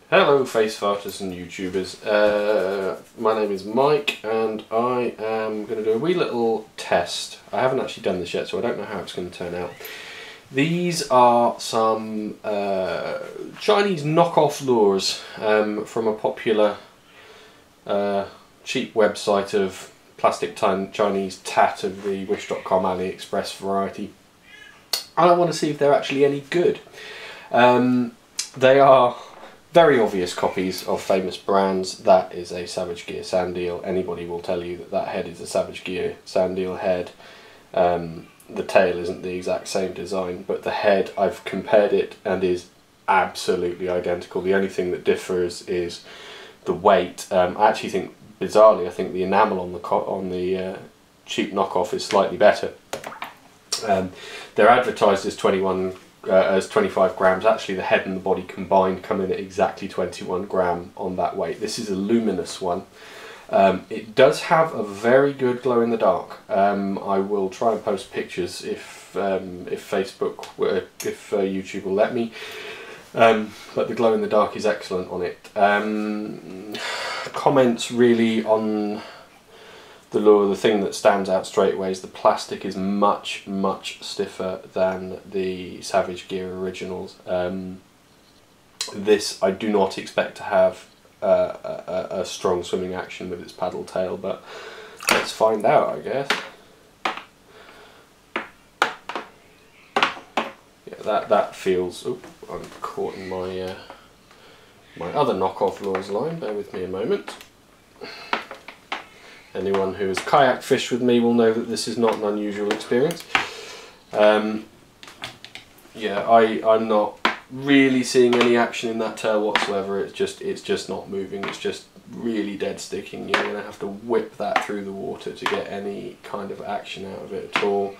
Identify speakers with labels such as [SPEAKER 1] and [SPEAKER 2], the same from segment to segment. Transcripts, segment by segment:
[SPEAKER 1] Hello face farters and YouTubers, my name is Mike and I am going to do a wee little test. I haven't actually done this yet, so I don't know how it's going to turn out. These are some Chinese knockoff lures from a popular cheap website of plastic Chinese tat of the Wish.com AliExpress variety. I want to see if they're actually any good. They are very obvious copies of famous brands. That is a Savage Gear sand eel. Anybody will tell you that that head is a Savage Gear sand eel head. The tail isn't the exact same design, but the head, I've compared it and is absolutely identical. The only thing that differs is the weight. I actually think, bizarrely, I think the enamel on the cheap knockoff is slightly better. They're advertised as 25 grams. Actually, the head and the body combined come in at exactly 21 gram on that weight. This is a luminous one. It does have a very good glow in the dark. I will try and post pictures if Facebook, if YouTube will let me. But the glow in the dark is excellent on it. Comments really on the lure, the thing that stands out straight away is the plastic is much stiffer than the Savage Gear originals. This I do not expect to have a strong swimming action with its paddle tail, but let's find out, I guess. Yeah, that feels. Oh, I'm caught in my my other knockoff lures line. Bear with me a moment. Anyone who has kayak fished with me will know that this is not an unusual experience. Yeah, I'm not really seeing any action in that tail whatsoever. It's just not moving. It's just really dead sticking. You're going to have to whip that through the water to get any kind of action out of it at all.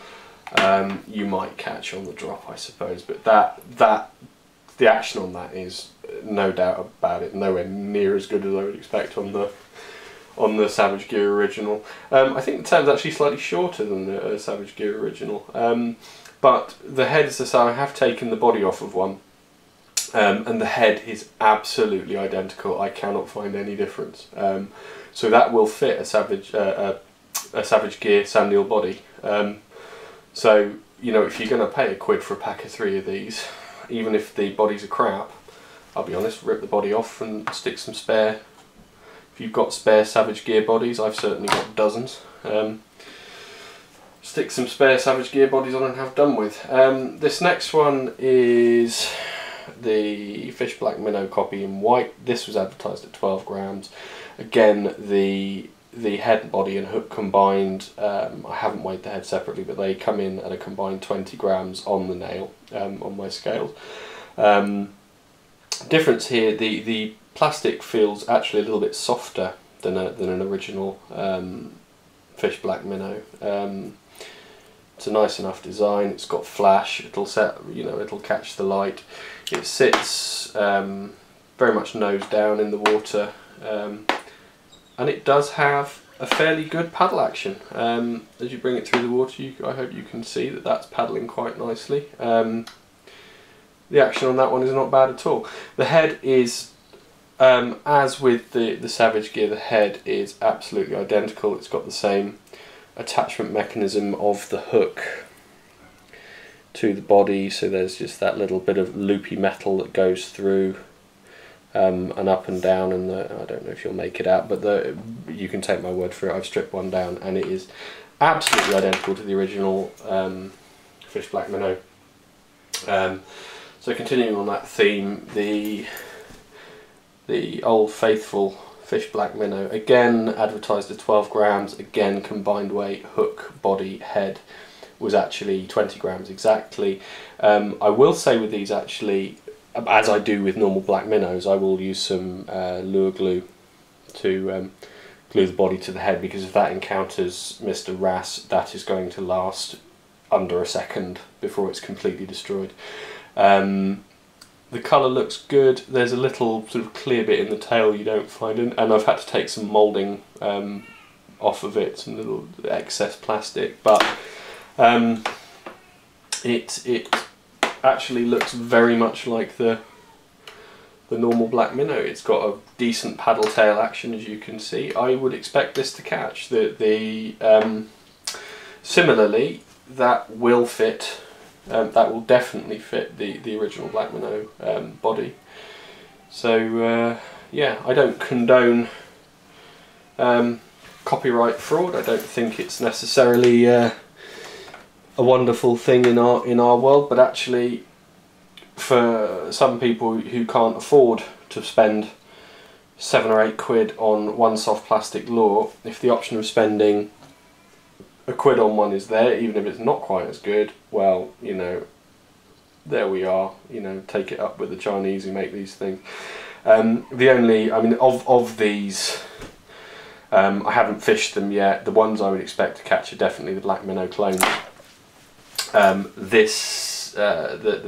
[SPEAKER 1] You might catch on the drop, I suppose, but the action on that is no doubt about it nowhere near as good as I would expect on the Savage Gear original. I think the tail's actually slightly shorter than the Savage Gear original, but the head is the same. I have taken the body off of one, and the head is absolutely identical. I cannot find any difference. So that will fit a Savage Gear sand eel body. So you know, if you're going to pay £1 for a pack of 3 of these, even if the bodies are crap, I'll be honest, rip the body off and stick some spare. If you've got spare Savage Gear bodies, I've certainly got dozens. Stick some spare Savage Gear bodies on and have done with. This next one is the Fish Black Minnow copy in white. This was advertised at 12 grams. Again, the head, body and hook combined, I haven't weighed the head separately, but they come in at a combined 20 grams on the nail, on my scales. Difference here, the plastic feels actually a little bit softer than an original Fish Black Minnow. It's a nice enough design. It's got flash. It'll it'll catch the light. It sits very much nose down in the water, and it does have a fairly good paddle action. As you bring it through the water, I hope you can see that that's paddling quite nicely. The action on that one is not bad at all. The head is, as with the Savage Gear, the head is absolutely identical. It's got the same attachment mechanism of the hook to the body, so there's just that little bit of loopy metal that goes through and up and down, and I don't know if you'll make it out, but you can take my word for it. I've stripped one down and it is absolutely identical to the original Fish Black Minnow. So continuing on that theme, the Old Faithful Fish Black Minnow, again advertised at 12 grams, again combined weight, hook, body, head was actually 20 grams exactly. I will say with these, actually, as I do with normal black minnows, I will use some lure glue to glue the body to the head, because if that encounters Mr. Wrasse, that is going to last under a second before it's completely destroyed. The colour looks good. There's a little sort of clear bit in the tail you don't find, and I've had to take some moulding off of it, some little excess plastic, but it actually looks very much like the the normal black minnow. It's got a decent paddle tail action, as you can see. I would expect this to catch. Similarly, that will fit. That will definitely fit the original black minnow body. So yeah, I don't condone copyright fraud. I don't think it's necessarily a wonderful thing in our world, but actually, for some people who can't afford to spend £7 or £8 on one soft plastic lure, if the option of spending £1 on one is there, even if it's not quite as good, well, you know, there we are. You know, take it up with the Chinese who make these things. The only, I mean, of these, I haven't fished them yet. The ones I would expect to catch are definitely the black minnow clones. The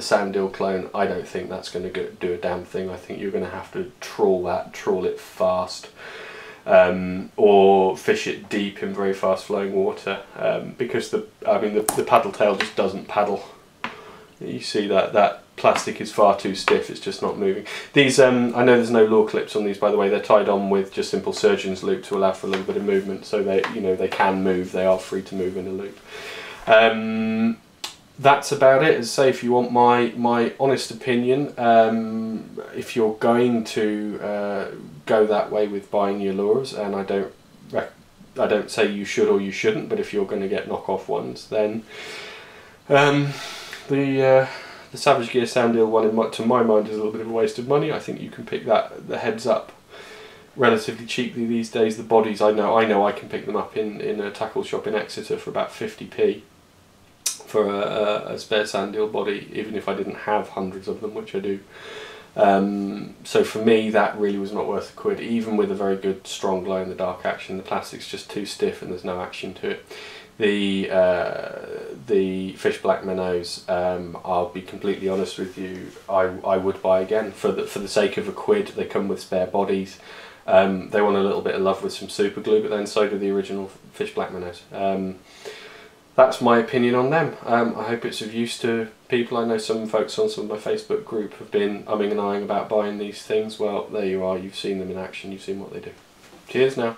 [SPEAKER 1] sand eel clone, I don't think that's going to do a damn thing. I think you're going to have to trawl it fast, or fish it deep in very fast flowing water, because the paddle tail just doesn't paddle. You see that plastic is far too stiff, it's just not moving. These, I know there's no lure clips on these, by the way. They're tied on with just simple surgeon's loop to allow for a little bit of movement, so they can move, they are free to move in a loop. That's about it. As I say, if you want my honest opinion, if you're going to go that way with buying your lures, and I don't say you should or you shouldn't, but if you're going to get knockoff ones, then the Savage Gear Sand Eel one, to my mind, is a little bit of a waste of money. I think you can pick the heads up relatively cheaply these days. The bodies, I know I can pick them up in a tackle shop in Exeter for about 50p. For a spare sand eel body, even if I didn't have hundreds of them, which I do. So for me, that really was not worth £1, even with a very good strong glow in the dark action. The plastic's just too stiff and there's no action to it. The fish black minnows, I'll be completely honest with you, I would buy again for the sake of £1. They come with spare bodies. They want a little bit of love with some super glue, but then so do the original fish black minnows. That's my opinion on them. I hope it's of use to people. I know some folks on some of my Facebook group have been umming and ahhing about buying these things. Well, there you are. You've seen them in action. You've seen what they do. Cheers now.